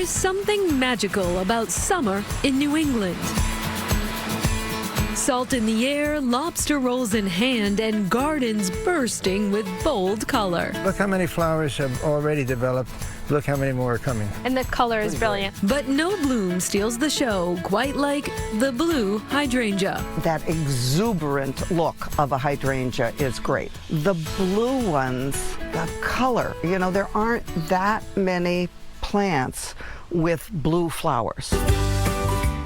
is something magical about summer in New England. Salt in the air, lobster rolls in hand, and gardens bursting with bold color. Look how many flowers have already developed. Look how many more are coming. And the color is brilliant. But no bloom steals the show quite like the blue hydrangea. That exuberant look of a hydrangea is great. The blue ones, the color, there aren't that many plants with blue flowers.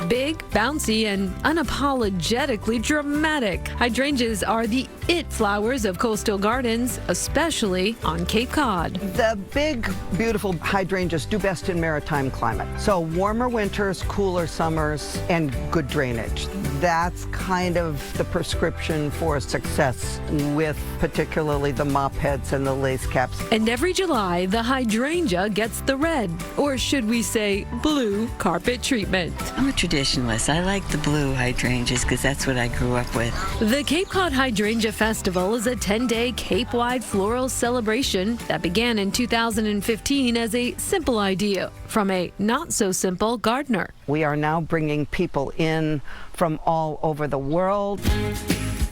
Big, bouncy, and unapologetically dramatic. Hydrangeas are the it flowers of coastal gardens, especially on Cape Cod. The big, beautiful hydrangeas do best in maritime climate. So warmer winters, cooler summers, and good drainage. That's kind of the prescription for success with particularly the mop heads and the lace caps. And every July, the hydrangea gets the red, or should we say blue, carpet treatment. I'm a traditionalist. I like the blue hydrangeas because that's what I grew up with. The Cape Cod Hydrangea Festival is a 10-day Cape-wide floral celebration that began in 2015 as a simple idea from a not-so-simple gardener. We are now bringing people in from all over the world.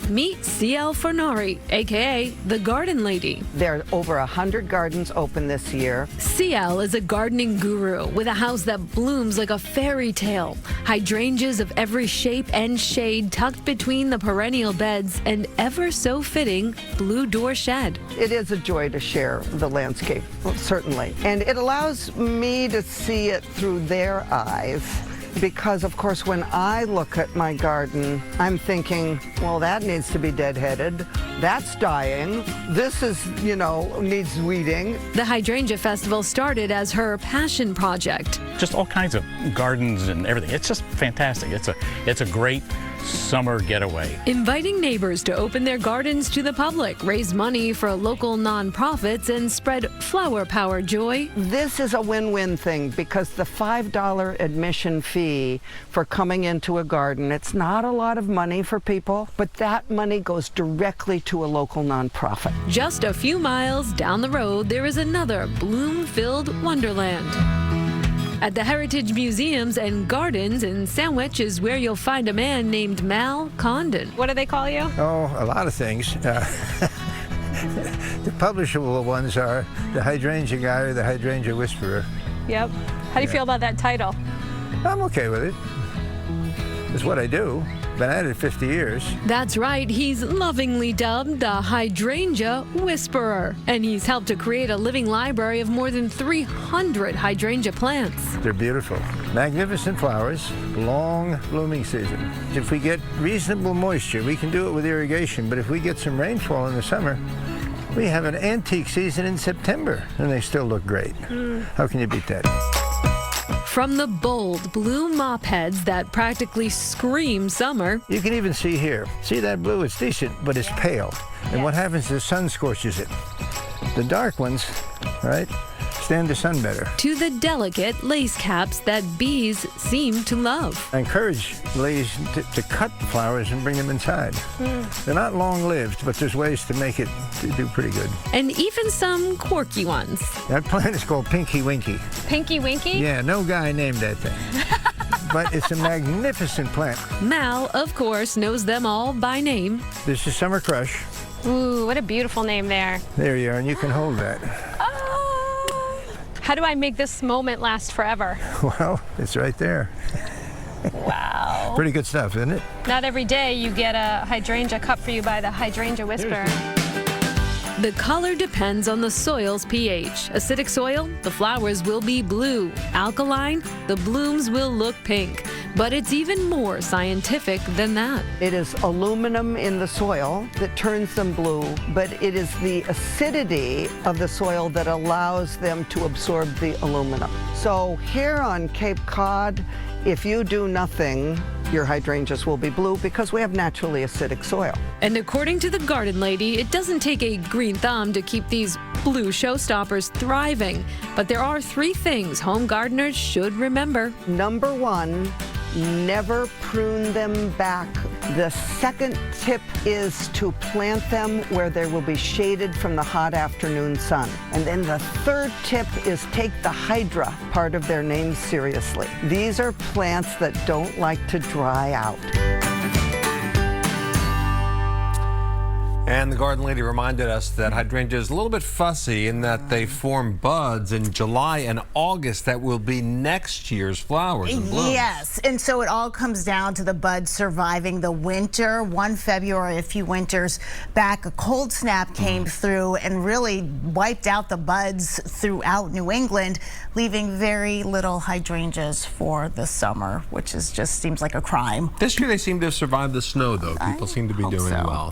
Meet C.L. Fornari, a.k.a. the Garden Lady. There are over 100 gardens open this year. C.L. is a gardening guru with a house that blooms like a fairy tale. Hydrangeas of every shape and shade tucked between the perennial beds and ever so fitting blue door shed. It is a joy to share the landscape, certainly. And it allows me to see it through their eyes. Because, of course, when I look at my garden, I'm thinking, well, that needs to be deadheaded. That's dying. This is, needs weeding. The Hydrangea Festival started as her passion project. Just all kinds of gardens and everything. It's just fantastic. It's a great summer getaway. Inviting neighbors to open their gardens to the public, raise money for local nonprofits, and spread flower power joy. This is a win-win thing because the $5 admission fee for coming into a garden, it's not a lot of money for people, but that money goes directly to a local nonprofit. Just a few miles down the road, there is another bloom-filled wonderland. At the Heritage Museums and Gardens in Sandwich is where you'll find a man named Mal Condon. What do they call you? Oh, a lot of things. The publishable ones are the Hydrangea Guy or the Hydrangea Whisperer. Yep. How do you feel about that title? I'm okay with it. It's what I do. Been at it 50 years. That's right, he's lovingly dubbed the Hydrangea Whisperer, and he's helped to create a living library of more than 300 hydrangea plants. They're beautiful. Magnificent flowers, long blooming season. If we get reasonable moisture, we can do it with irrigation, but if we get some rainfall in the summer, we have an antique season in September, and they still look great. How can you beat that? From the bold blue mop heads that practically scream summer. You can even see here. See that blue? It's decent, but it's pale. And what happens is the sun scorches it. The dark ones, right, stand the sun better. To the delicate lace caps that bees seem to love. I encourage ladies to cut the flowers and bring them inside. They're not long-lived, but there's ways to make it to do pretty good. And even some quirky ones. That plant is called Pinky Winky. Pinky Winky? Yeah, no guy named that thing. But it's a magnificent plant. Mal, of course, knows them all by name. This is Summer Crush. Ooh, what a beautiful name there. There you are, and you can hold that. How do I make this moment last forever? Well, it's right there. Wow. Pretty good stuff, isn't it? Not every day you get a hydrangea cut for you by the Hydrangea Whisperer. The color depends on the soil's pH. Acidic soil, the flowers will be blue. Alkaline, the blooms will look pink. But it's even more scientific than that. It is aluminum in the soil that turns them blue, but it is the acidity of the soil that allows them to absorb the aluminum. So here on Cape Cod, if you do nothing, your hydrangeas will be blue because we have naturally acidic soil. And according to the Garden Lady, it doesn't take a green thumb to keep these blue showstoppers thriving. But there are 3 things home gardeners should remember. Number 1, never prune them back The second tip is to plant them where they will be shaded from the hot afternoon sun. And then the third tip is take the hydra part of their name seriously. These are plants that don't like to dry out. And the garden lady reminded us that hydrangea is a little bit fussy in that they form buds in July and August that will be next year's flowers and blooms. Yes, and so it all comes down to the buds surviving the winter. One February, a few winters back, a cold snap came through and really wiped out the buds throughout New England, leaving very little hydrangeas for the summer, which is just seems like a crime. This year they seem to have survived the snow, though. People seem to be doing well.